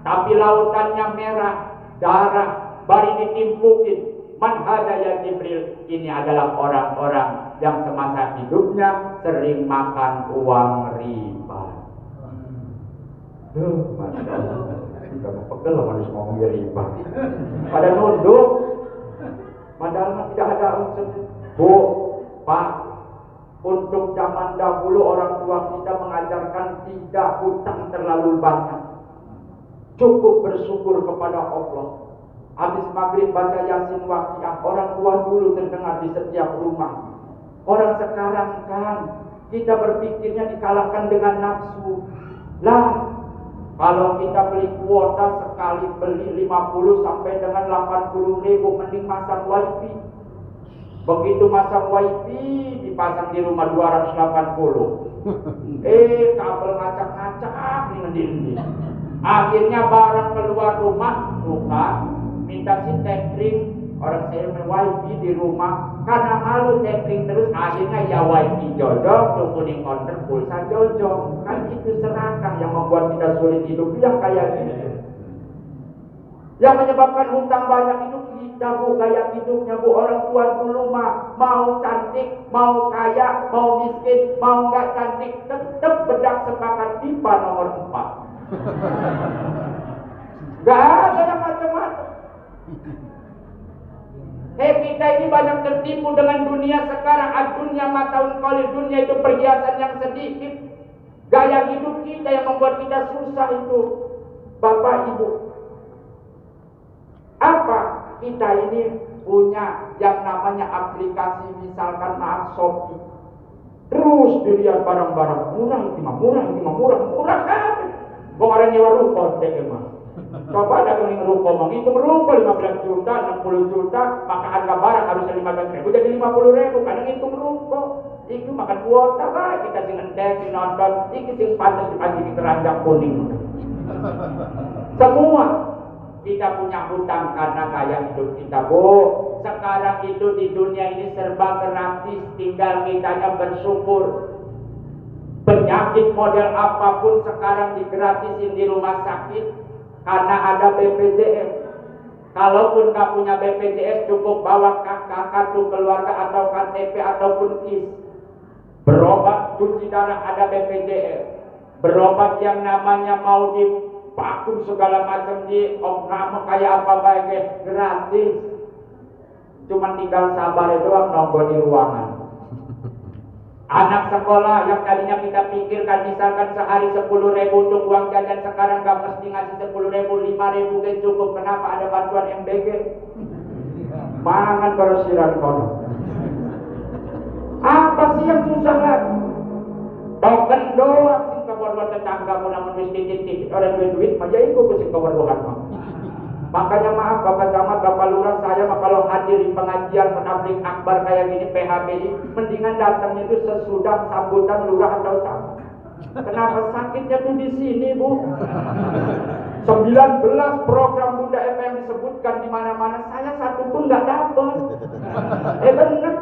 tapi lautannya merah, darah, bari ditimpukin. Man hada ya Jibril, ini adalah orang-orang yang semasa hidupnya sering makan uang riba. Masya Allah, kita mau pegel harus ngomong riba. Pada nunduk, padahal tidak ada unsur. Bu, Pak, untuk zaman dahulu orang tua kita mengajarkan tidak hutang terlalu banyak. Cukup bersyukur kepada Allah. Habis maghrib baca Yasin Waqiah, orang tua dulu terdengar di setiap rumah. Orang sekarang kan kita berpikirnya dikalahkan dengan nafsu. Lah, kalau kita beli kuota sekali beli 50 sampai dengan 80 ribu mending masang wifi. Begitu masang wifi dipasang di rumah 280. Kabel ngacak-ngacak nih ngendi-endi. Akhirnya barang keluar rumah buka minta si tethering Orang saya main wifi di rumah karena malu taping terus, akhirnya ya wifi jojong, tuh kuning konter pulsa jojong. Kan itu serakah yang membuat kita sulit hidup yang kayak gitu. Yang menyebabkan hutang banyak itu kita, Bu, gaya hidupnya, Bu. Orang tua dulu mah mau cantik, mau kaya, mau miskin, mau nggak cantik, tetap bedak sepakat pipa nomor 4. Gak ada yang macam-macam. Kita ini banyak tertipu dengan dunia sekarang. Dunia mataun qalil, dunia itu perhiasan yang sedikit. Gaya hidup kita yang membuat kita susah itu. Bapak Ibu, apa kita ini punya yang namanya aplikasi, misalkan maaf Shopee. Terus dilihat barang-barang murah kan. Orang nyewa ruko deh mah. Coba ada yang ruko menghitung ruko 15 juta, 60 juta, maka harga barang harusnya 15.000 jadi 50.000, kadang hitung ruko. Itu makan kuota, kita sing entek, sing nonton, iki sing pantes dipagi di keranjang kuning. Semua kita punya hutang karena gaya hidup kita, Bu. Sekarang itu di dunia ini serba gratis, tinggal kitanya bersyukur. Penyakit model apapun sekarang digratisin di rumah sakit karena ada BPJS. Kalaupun nggak punya BPJS, cukup bawa kartu keluarga atau KTP ataupun KIS. Berobat cuci darah ada BPJS. Berobat yang namanya mau dipakum segala macam di opname kayak apa baiknya gratis. Cuma tinggal sabar doang nongol di ruangan. Anak sekolah yang tadinya kita pikirkan misalkan sehari 10.000 untuk uang jajan, sekarang gak mesti ngasih 10.000, 5.000 kan cukup. Kenapa? Ada bantuan MBG. Mangan bersiran kono. Apa sih yang susah lagi? Token doang sing kawan-kawan tetangga mau namun wis titik orang duit aja iku sing kawan-kawan mah. Makanya maaf Bapak Camat, Bapak Lurah, saya mah kalau hadir di pengajian penablik akbar kayak gini PHBI, mendingan datangnya itu sesudah sambutan lurah atau camat. Kenapa sakitnya tuh di sini, Bu? 19 program Bunda FM disebutkan di mana-mana, saya satu pun nggak dapat. Bener.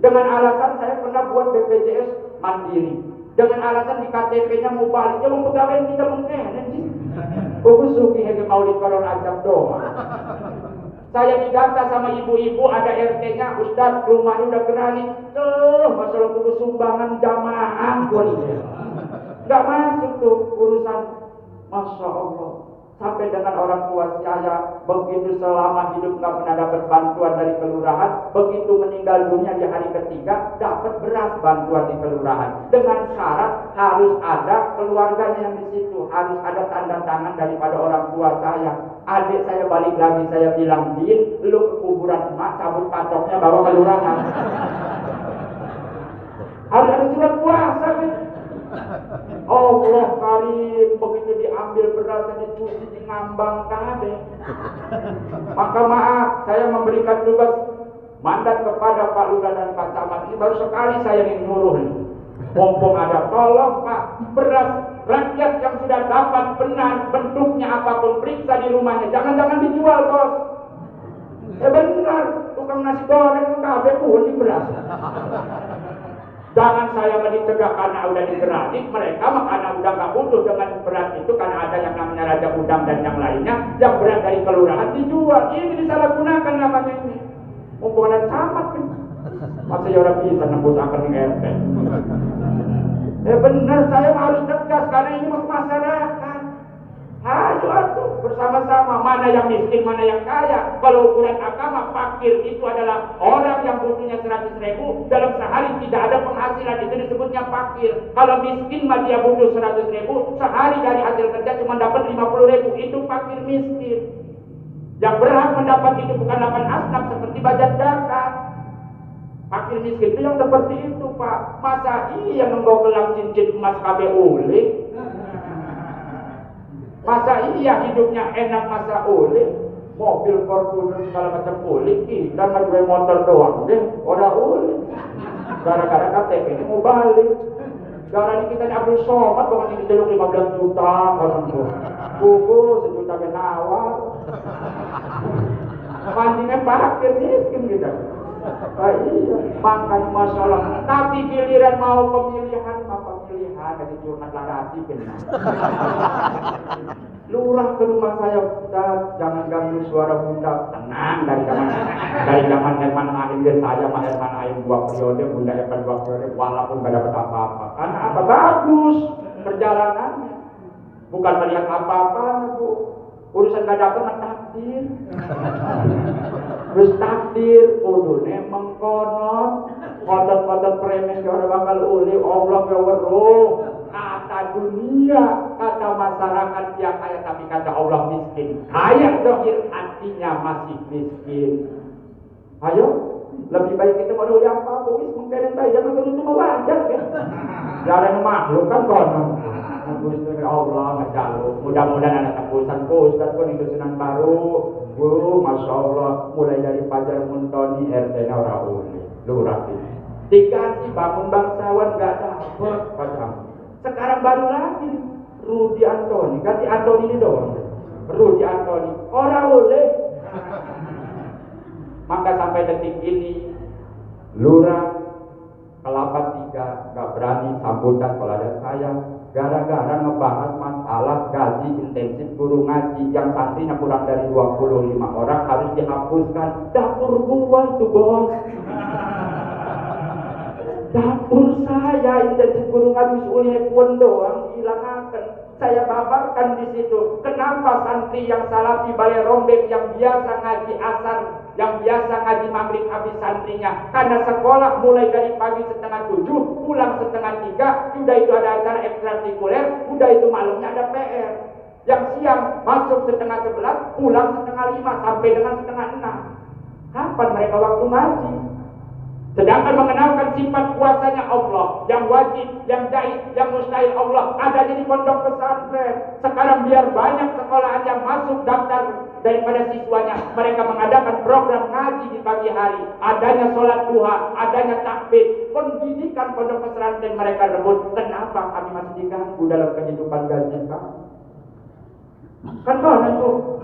Dengan alasan saya pernah buat BPJS mandiri. Dengan alasan di KTP-nya mau balik, ya mau pegawai kita mungkin. Suki hege maulid koron ajab doang. Saya didata sama ibu-ibu, ada RT-nya, Ustaz rumahnya udah gerani. Masalah kudu sumbangan jamaah boleh. Nggak masuk tuh urusan. Masya Allah. Sampai dengan orang tua saya begitu selama hidup nggak pernah dapat bantuan dari kelurahan, begitu meninggal dunia di hari ketiga dapat beras bantuan di kelurahan dengan syarat harus ada keluarganya yang di situ, harus ada tanda tangan daripada orang tua saya. Adik saya balik lagi, saya bilang, Din, lu ke kuburan emak, cabut patoknya bawa kelurahan. Harus ada surat puasa kan? Allah karim, begitu diambil beras dicuci di ngambang kabeh. Maka maaf, saya memberikan tugas mandat kepada Pak Lurah dan Pak Camat. Ini baru sekali saya ingin nyuruh nih. Mumpung ada, tolong Pak, beras rakyat yang sudah dapat benar bentuknya apapun, periksa di rumahnya, jangan-jangan dijual, Bos. Benar, tukang nasi goreng kabeh pun di beras. Jangan saya dicegah karena udah digeratis, mereka mah karena udah gak butuh dengan beras itu, karena ada yang namanya Raja Udang dan yang lainnya, yang beras dari kelurahan dijual. Ini disalahgunakan namanya ini. Mumpung ada camat kan. Masa ya orang bisa nembus akan di RT. Benar, saya harus tegas karena ini masyarakat. Ayo atuh bersama-sama, mana yang miskin, mana yang kaya. Kalau ukuran agama, fakir itu adalah orang yang butuhnya 100.000 dalam sehari tidak ada penghasilan, itu disebutnya fakir. Kalau miskin mah dia butuh 100.000 sehari dari hasil kerja cuma dapat 50.000, itu fakir miskin. Yang berhak mendapat itu bukan 8 asnaf seperti bajak zakat. Fakir miskin itu yang seperti itu, Pak. Masa iya nggak gelang cincin emas KB oleh? Masa iya hidupnya enak masa oleh? Mobil Fortuner segala macam oleh, kita nggak jual motor doang deh, udah oleh. Gara-gara KTP ini mau balik. Gara ini kita Abdul Somad bahkan ini jeluk 15 juta, kan tuh. Buku 1 juta kenawar. Mancingnya parkir miskin kita. Iya, makanya masalah. Tapi giliran mau pemilihan, apa pemilihan dari curhat larati kena. Lurah ke rumah saya, Ustaz, jangan ganggu suara bunda. Tenang, dari zaman Herman Aim ke saya, Pak Herman Aim 2 periode, Bunda Evan 2 periode, walaupun gak dapat apa-apa. Karena apa? Bagus perjalanannya. Bukan melihat apa-apa, Bu. Urusan gak dapat mah takdir. Terus takdir, kudune mengkonon, otot-otot premis orang bakal uli, Allah ya weruh. Kata dunia, kata masyarakat dia kaya, tapi kata Allah miskin. Kaya zahir, hatinya masih miskin. Ayo, lebih baik kita mau uli apa? Wis mungkin baik, jangan terus cuma wajar kan. Jarang makhluk kan konon. Gusti Allah ngejaluk. Mudah-mudahan anak tembusan Ustaz pun itu senang baru. Masya Allah, mulai dari Fajar Muntoni RT-nya orang uli, lurah ini. Dikasih bangun bangsawan gak dapet Fajar. Sekarang baru lagi Rudi Antoni, ganti Antoni ini doang. Rudi Antoni, orang boleh. Maka sampai detik ini lurah Kelapa 3 gak berani sambutan kalau ada saya. Gara-gara ngebahas masalah gaji intensif guru ngaji yang santrinya kurang dari 25 orang harus dihapuskan. Dapur gua itu bos. Dapur saya intensif guru ngaji uliah pun doang hilangkan. Saya babarkan di situ. Kenapa santri yang salafi balai rombeng yang biasa ngaji asar, yang biasa ngaji maghrib habis santrinya? Karena sekolah mulai dari pagi 6:30, pulang 2:30, udah itu ada acara ekstrakurikuler, udah itu malamnya ada PR. Yang siang masuk 10:30, pulang 4:30 sampai dengan 5:30. Kapan mereka waktu ngaji? Sedangkan mengenalkan sifat kuasanya Allah, yang wajib, yang jaiz, yang mustahil Allah adanya di pondok pesantren. Sekarang biar banyak sekolahan yang masuk daftar daripada siswanya, mereka mengadakan program ngaji di pagi hari, adanya sholat duha, adanya takbir, pendidikan pondok pesantren mereka rebut. Kenapa kami masih diganggu dalam kehidupan gaji kami? Kan mana tuh?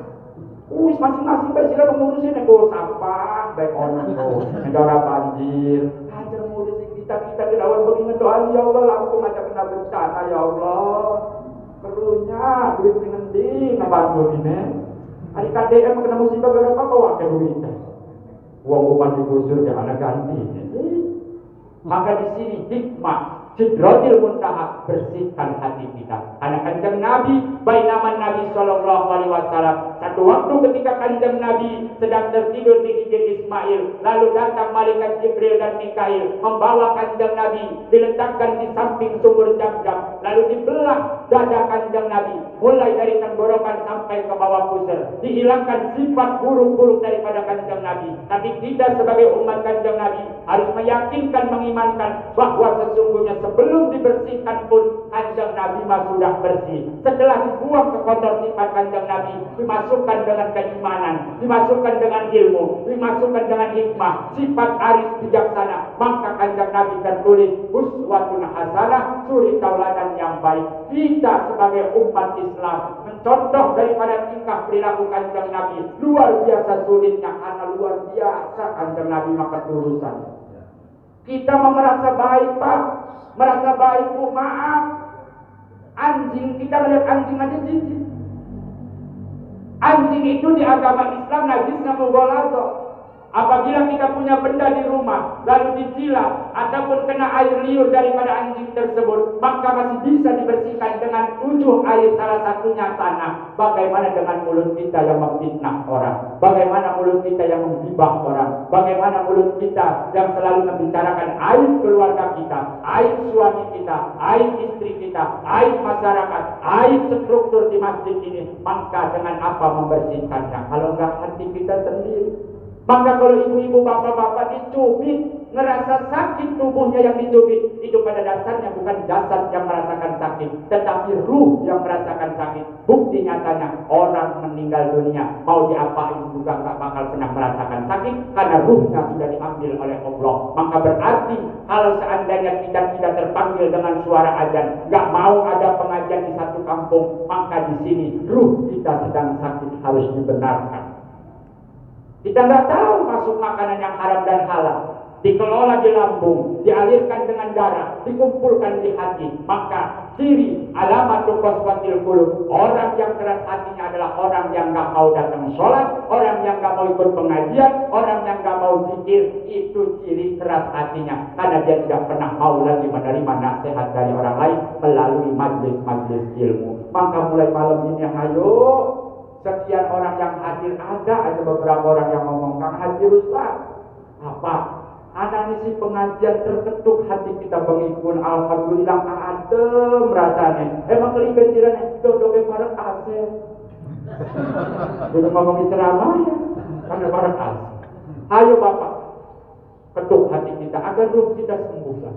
Masing-masing baik sila mengurusin nego sampah, baik orang tuh, negara banjir. Ajar ngurusin kita kedawan begini doa ya Allah, lampu macam kena bencana ya Allah. Perlunya duit ngendi ngebantu ini. Hari KDM kena musibah berapa bawa ke duitnya? Uang umat digusur ke anak ganti. Maka di sini hikmah Sidratil Muntaha, bersihkan hati kita. Anak Kanjeng Nabi, bainaman Nabi sallallahu alaihi wasallam, satu waktu ketika Kanjeng Nabi sedang tertidur di hijr Ismail, lalu datang malaikat Jibril dan Mikail membawa Kanjeng Nabi, diletakkan di samping sumur Zam-Zam, lalu dibelah dada Kanjeng Nabi, mulai dari tenggorokan sampai ke bawah pusar, dihilangkan sifat buruk-buruk daripada Kanjeng Nabi. Tapi kita sebagai umat Kanjeng Nabi harus meyakinkan, mengimankan bahwa sesungguhnya sebelum dibersihkan pun Kanjeng Nabi mah sudah bersih. Setelah dibuang ke kotor sifat Kanjeng Nabi, dimasukkan dengan keimanan, dimasukkan dengan ilmu, dimasukkan dengan hikmah, sifat arif bijaksana, maka Kanjeng Nabi tertulis uswatun hasanah, suri tauladan yang baik. Kita sebagai umat Islam mencontoh daripada tingkah perilaku Kanjeng Nabi, luar biasa sulitnya, karena luar biasa Kanjeng Nabi maka turusan. Kita merasa baik Pak, merasa baik Bu, maaf. Anjing, kita melihat anjing aja jijik. Anjing itu di agama Islam najisnya mughaladzah. Apabila kita punya benda di rumah, lalu dicilat ataupun kena air liur daripada anjing tersebut, maka masih bisa dibersihkan dengan 7 air, salah satunya tanah. Bagaimana dengan mulut kita yang memfitnah orang? Bagaimana mulut kita yang menggibah orang? Bagaimana mulut kita yang selalu membicarakan aib keluarga kita, aib suami kita, aib istri kita, aib masyarakat, aib struktur di masjid ini? Maka dengan apa membersihkannya? Kalau enggak hati kita sendiri. Maka kalau ibu-ibu, bapak-bapak dicubit, ngerasa sakit tubuhnya yang dicubit, itu pada dasarnya bukan jasad yang merasakan sakit, tetapi ruh yang merasakan sakit. Bukti nyatanya orang meninggal dunia mau diapain juga gak bakal pernah merasakan sakit, karena ruhnya sudah diambil oleh Allah. Maka berarti kalau seandainya kita tidak terpanggil dengan suara azan, gak mau ada pengajian di satu kampung, maka di sini ruh kita sedang sakit, harus dibenarkan. Kita nggak tahu masuk makanan yang haram dan halal. Dikelola di lambung, dialirkan dengan darah, dikumpulkan di hati. Maka ciri alamat qaswatil qulub, orang yang keras hatinya adalah orang yang nggak mau datang sholat, orang yang nggak mau ikut pengajian, orang yang nggak mau zikir. Itu ciri keras hatinya, karena dia tidak pernah mau lagi menerima nasihat dari orang lain melalui majlis-majlis ilmu. Maka mulai malam ini, ayo, sekian orang yang hadir, ada aja beberapa orang yang ngomong, Kang Haji Ruslan, apa? Ada ngisi pengajian terketuk hati kita pengikut. Alhamdulillah adem rasanya. Emang kali kencirannya dodoke parek asih. Jadi ngomongin ceramah ya, karena parek asih. Ayo Bapak, ketuk hati kita agar ruh kita sembuhlah.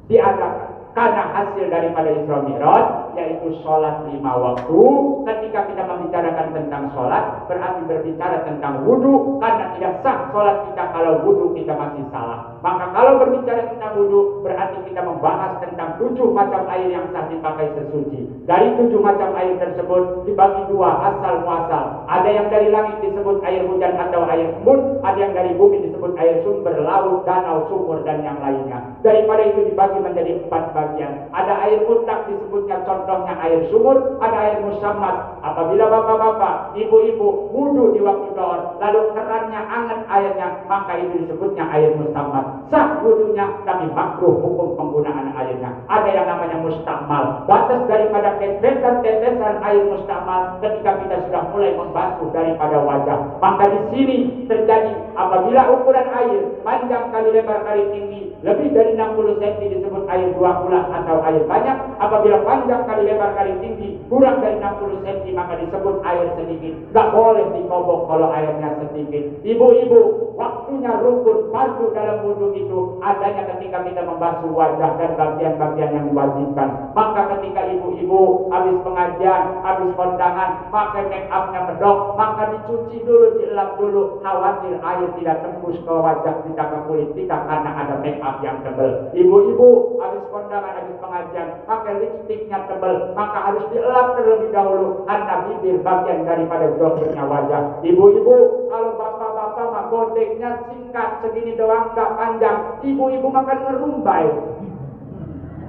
Diadakan karena hasil daripada Isra Mi'raj, yaitu sholat 5 waktu. Ketika kita membicarakan tentang sholat, berarti berbicara tentang wudhu, karena tidak sah sholat kita kalau wudhu kita masih salah. Maka kalau berbicara tentang wudhu, berarti kita membahas tentang 7 macam air yang sah dipakai sesuci. Dari 7 macam air tersebut dibagi 2, asal muasal. Ada yang dari langit disebut air hujan atau air embun, ada yang dari bumi disebut air sumber, laut, danau, sumur, dan yang lainnya. Daripada itu dibagi menjadi 4 bagian. Ada air mutlak disebutnya contohnya air sumur, ada air musammas. Apabila bapak-bapak, ibu-ibu wudhu di waktu doa, lalu kerannya anget airnya, maka itu disebutnya air musammas. Sah wudhunya, tapi makruh hukum penggunaan airnya. Ada yang namanya mustakmal. Batas daripada tetesan air mustakmal ketika kita sudah mulai membasuh daripada wajah. Maka di sini terjadi apabila ukuran air panjang kali lebar kali tinggi lebih dari 60 cm disebut air 2 bulan atau air banyak. Apabila panjang kali lebar kali tinggi kurang dari 60 cm maka disebut air sedikit. Gak boleh dikobok kalau airnya sedikit. Ibu-ibu, waktunya rukun fardu dalam wudhu itu adanya ketika kita membasuh wajah dan bagian-bagian yang diwajibkan. Maka ketika ibu-ibu habis pengajian, habis kondangan, pakai make upnya medok, maka dicuci dulu, dielap dulu, khawatir air tidak tembus ke wajah kita, ke kulit kita karena ada make up yang tebal. Ibu-ibu habis kondangan, habis pengajian, pakai lipstiknya tebal, maka harus dielap terlebih dahulu karena bibir bagian daripada zahirnya wajah. Ibu-ibu, kalau bapak-bapak mah gondeknya singkat segini doang, gak panjang, ibu-ibu makan ngerumbai.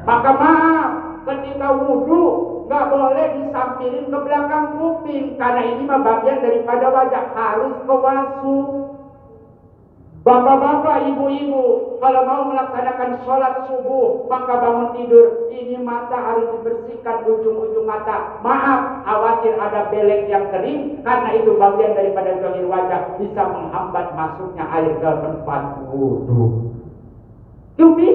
Maka maaf, ketika wudhu gak boleh disampirin ke belakang kuping, karena ini mah bagian daripada wajah, harus ke wasu. Bapak-bapak, ibu-ibu, kalau mau melaksanakan sholat subuh, maka bangun tidur, ini mata harus dibersihkan, ujung-ujung mata. Maaf, khawatir ada belek yang kering, karena itu bagian daripada zahir wajah, bisa menghambat masuknya air ke tempat wudhu. Tupi,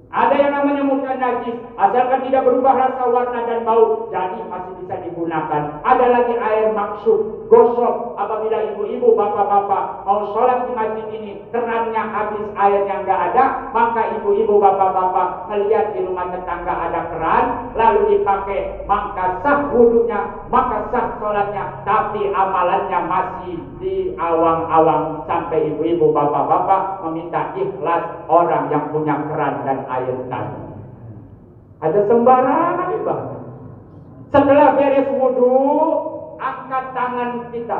ada yang namanya muka najis, asalkan tidak berubah rasa, warna, dan bau, jadi masih bisa digunakan. Ada lagi air maksud, gosok. Apabila ibu-ibu, bapak-bapak mau sholat di masjid ini, kerannya habis, airnya nggak ada, maka ibu-ibu, bapak-bapak melihat di rumah tetangga ada keran, lalu dipakai, maka sah wudhunya, maka sah sholatnya, tapi amalannya masih di awang-awang sampai ibu-ibu, bapak-bapak meminta ikhlas orang yang punya keran dan air tadi. Ada sembarangan ibadah. Setelah beres wudhu, angkat tangan kita,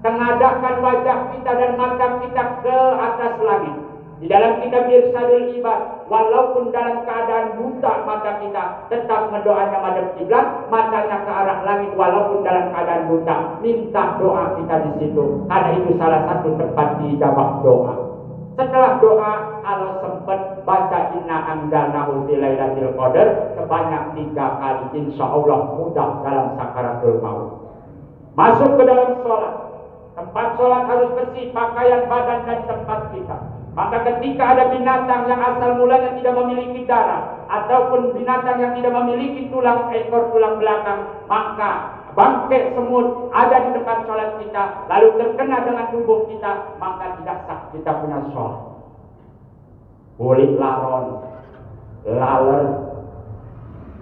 tengadahkan wajah kita dan mata kita ke atas langit. Di dalam kitab Irsadul Ibad, walaupun dalam keadaan buta mata kita, tetap mendoanya madhab kiblat, matanya ke arah langit walaupun dalam keadaan buta. Minta doa kita di situ, karena itu salah satu tempat dijawab doa. Setelah doa, kalau sempat baca inna anzalnahu fi lailatul qadar sebanyak 3 kali, insya Allah mudah dalam sakaratul maut. Masuk ke dalam sholat. Tempat sholat harus bersih, pakaian, badan, dan tempat kita. Maka ketika ada binatang yang asal mulanya tidak memiliki darah, ataupun binatang yang tidak memiliki tulang ekor, tulang belakang, maka bangkai semut ada di tempat sholat kita, lalu terkena dengan tubuh kita, maka tidak sah kita punya sholat. Kulit laron, laler.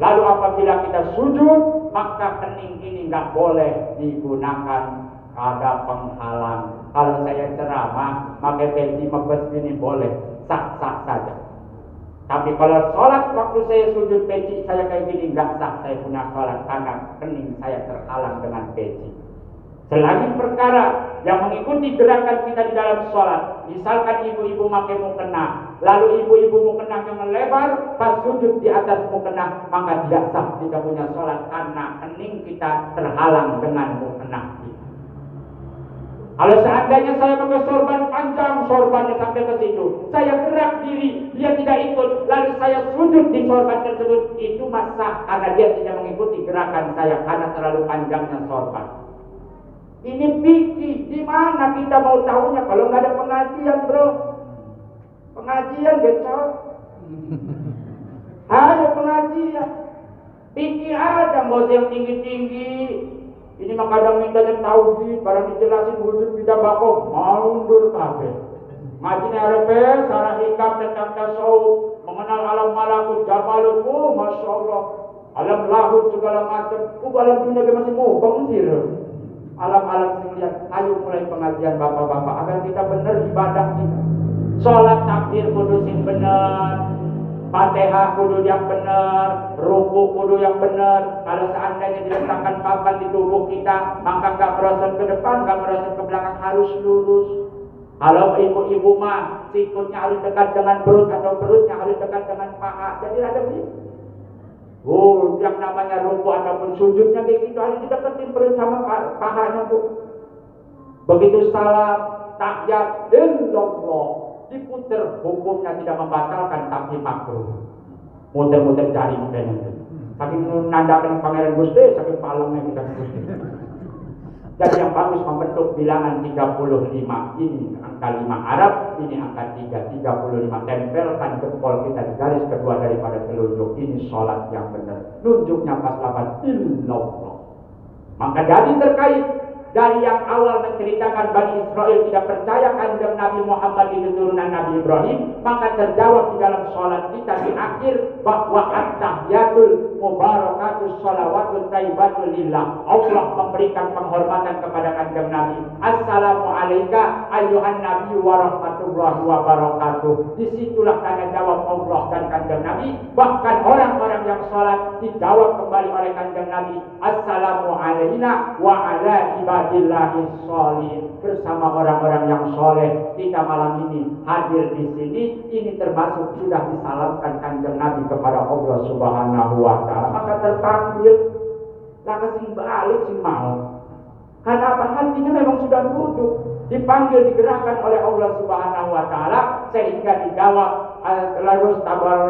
Lalu apabila kita sujud, maka kening ini nggak boleh digunakan, ada penghalang. Kalau saya ceramah, pakai peci mepes ini boleh, sah-sah saja. Tapi kalau sholat waktu saya sujud peci saya kayak gini, nggak sah saya punya sholat karena kening saya terhalang dengan peci. Selagi perkara yang mengikuti gerakan kita di dalam sholat, misalkan ibu-ibu pakai mukena, lalu ibu-ibu mukena yang melebar, pas sujud di atas mukena, maka tidak sah kita punya sholat karena hening kita terhalang dengan mukena kita. Kalau seandainya saya pakai sorban panjang, sorbannya sampai ke situ, saya gerak diri, dia tidak ikut, lalu saya sujud di sorban tersebut, itu sah karena dia tidak mengikuti gerakan saya karena terlalu panjangnya sorban. Ini fikih, di mana kita mau tahunya kalau nggak ada pengajian, bro? Pengajian gitu. Ayo pengajian. Fikih aja, nggak usah yang tinggi-tinggi. Ini mah kadang mintanya tauhid, barang dijelasin wujud kita bakok, mundur kabeh. Ngajinya arepe, sarah hikam tentang tasawuf, mengenal alam malakut, jabalut, masya Allah. Alam lahut segala macam, alam dunia masih mau bangkir. Alam-alam sekalian, ayo mulai pengajian bapak-bapak agar kita benar ibadah kita. Sholat takbir kudu sing benar, Fatihah kudu yang benar, ruku kudu yang benar. Kalau seandainya diletakkan papan di tubuh kita, maka nggak merosot ke depan, nggak merosot ke belakang, harus lurus. Kalau ibu-ibu mah sikutnya harus dekat dengan perut atau perutnya harus dekat dengan paha, jadi ada begitu. Yang namanya ruku ataupun sujudnya kayak gitu harus dideketin perut sama pahanya, Bu. Begitu salam, tahiyat, illallah, diputer, hukumnya tidak membatalkan tapi makruh. Muter-muter jari mungkin. Saking menandakan pangeran Gusti, saking palangnya kita Gusti. Dan yang bagus membentuk bilangan 35. Ini angka 5 Arab, ini angka 3, 35. Tempelkan jempol kita di garis kedua daripada telunjuk. Ini sholat yang benar. Nunjuknya pas 8, illallah. Maka dari terkait dari yang awal menceritakan Bani Israel tidak percaya kanjeng Nabi Muhammad itu turunan Nabi Ibrahim, maka terjawab di dalam sholat kita di akhir bahwa at-tahiyatul mubarakatus sholawatut thayyibatul lillah. Allah memberikan penghormatan kepada kanjeng Nabi. Assalamu alayka ayyuhan nabi wa rahmatullahi wa barakatuh. Disitulah tanya jawab Allah dan kanjeng Nabi. Bahkan orang-orang yang sholat dijawab kembali oleh kanjeng Nabi. Assalamu alayna wa ala ibadillahi sholihin. Bersama orang-orang yang soleh. Kita malam ini hadir di sini, ini termasuk sudah disalamkan kanjeng Nabi kepada Allah Subhanahu wa ta'ala. Maka terpanggil, lalu sing balik sing mau. Karena apa? Hatinya memang sudah duduk, dipanggil, digerakkan oleh Allah Subhanahu wa ta'ala, sehingga dijawab larus tabar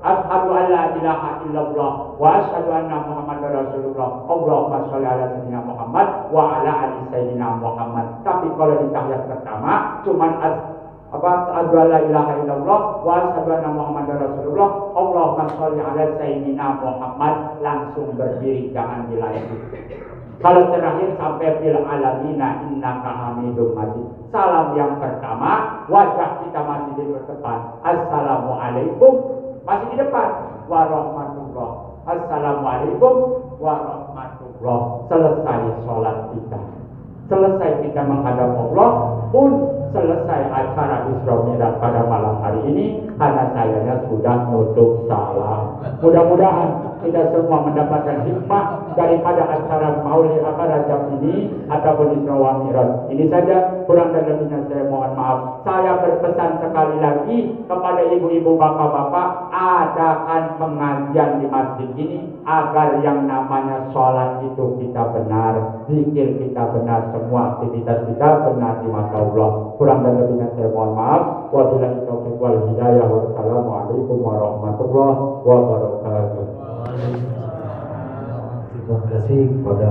asyhadu an la ilaha illallah wa asyhadu anna Muhammadar Rasulullah. Allahumma sholli ala sayyidina Muhammad wa ala ali sayyidina Muhammad. Tapi kalau di tahiyat pertama cuman asyhadu an la ilaha illallah wa asyhadu anna Muhammadar Rasulullah. Allahumma sholli ala sayyidina Muhammad, langsung berdiri, jangan dilanjut. Kalau terakhir sampai fil alamina innaka hamidum majid. Salam yang pertama, wajah kita masih di depan. Assalamualaikum, masih di depan. Warahmatullah. Assalamualaikum warahmatullah. Selesai sholat kita. Selesai kita menghadap Allah, pun selesai acara Isra Mi'raj pada malam hari ini, karena sayanya sudah nutup salam. Mudah-mudahan kita semua mendapatkan hikmah daripada acara Maulid Rajab ini ataupun Isra Mi'raj. Ini saja, kurang dan lebihnya saya mohon maaf. Saya berpesan sekali lagi kepada ibu-ibu, bapak-bapak, adakan pengajian di masjid ini agar yang namanya sholat itu kita benar, zikir kita benar, semua aktivitas kita benar di mata Allah. Kurang dan lebihnya saya mohon maaf. Wabillahi taufiq wal hidayah. Wassalamualaikum warahmatullahi wabarakatuh. Terima kasih kepada